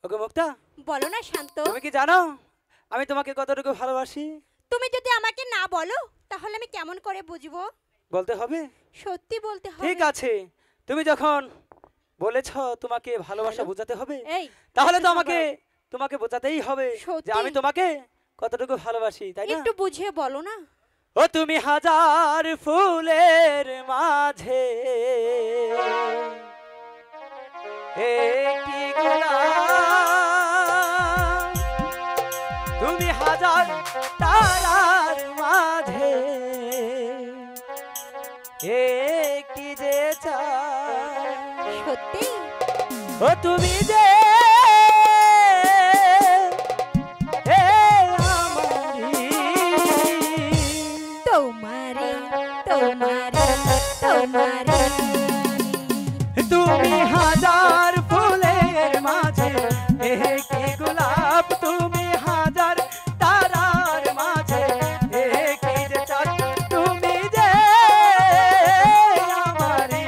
ওগো মুক্তা, বলো না শান্ত। তুমি কি জানো আমি তোমাকে কতটুকু ভালোবাসি? তুমি যদি আমাকে না বলো তাহলে আমি কেমন করে বুঝবো? বলতে হবে? সত্যি বলতে হবে। ঠিক আছে, তুমি যখন বলেছ তোমাকে ভালোবাসা বোঝাতে হবে, এই তাহলে তো একটু আমাকে সময়। তোমাকে বোঝাতেই হবে যে সত্যি? আমি তোমাকে কতটুকু ভালোবাসি, তাই না? একটু বুঝিয়ে বলো না। ও তুমি হাজার ফুলের মাঝে একটি গোলাপ, তুমি হাজার তারার মাঝে একটি যে চাঁদ। সত্যি? ও তুমি যে তোমারে তোমারে তোমারে তুমি হাজার ফুলের মাঝে একটি গোলাপ, তুমি হাজার তারার মাঝে একটি যে চাঁদ, তুমি যে আমারি।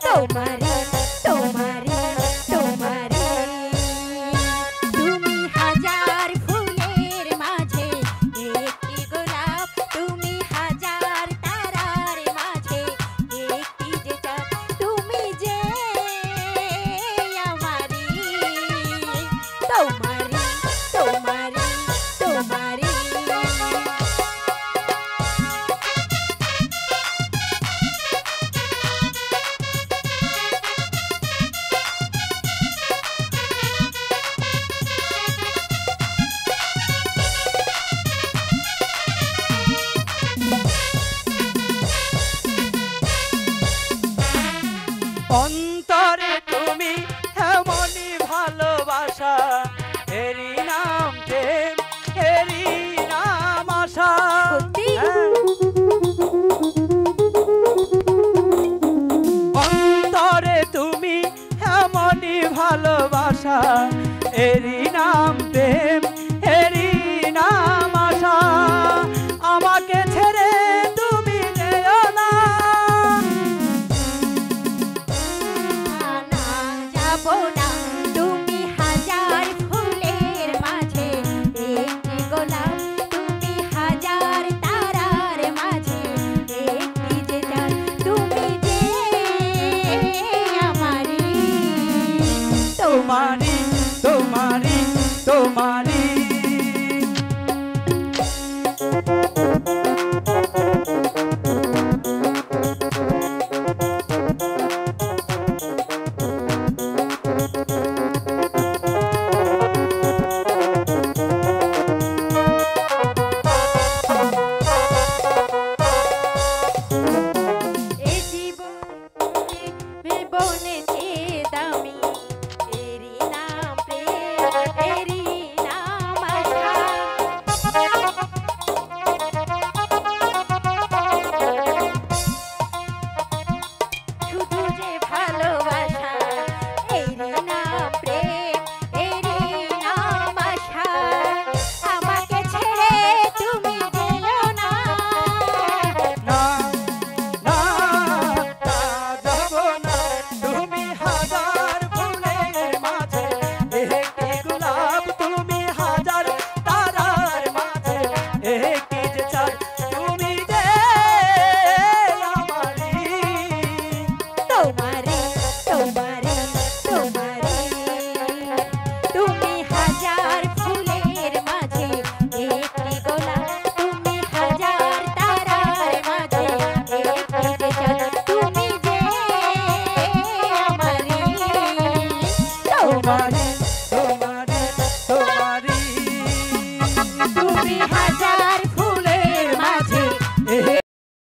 তোমারে তোমারে তোমারে তুমি হাজার ফুলের মাঝে একটি গোলাপ, তুমি হাজার তারার মাঝে একটি যে চাঁদ, তুমি যে আমারি। তোমারে তোমারে তোমারে অন্তরে তুমি এমনই ভালোবাসা, এরই নাম প্রেম, এরই নাম আশা। সত্যি? হ্যাঁ। অন্তরে তুমি এমনই ভালোবাসা, এরই নাম প্রেম, এরই নাম আশা। আমাকে ছেড়ে তুমি যেও না, না যাবো না, তুমি হাজার ফুলের মাঝে একটি গোলাপ, তুমি হাজার তারার মাঝে একটি যে চাঁদ, তুমি যে আমারি। তোমারি তোমারি তোমারি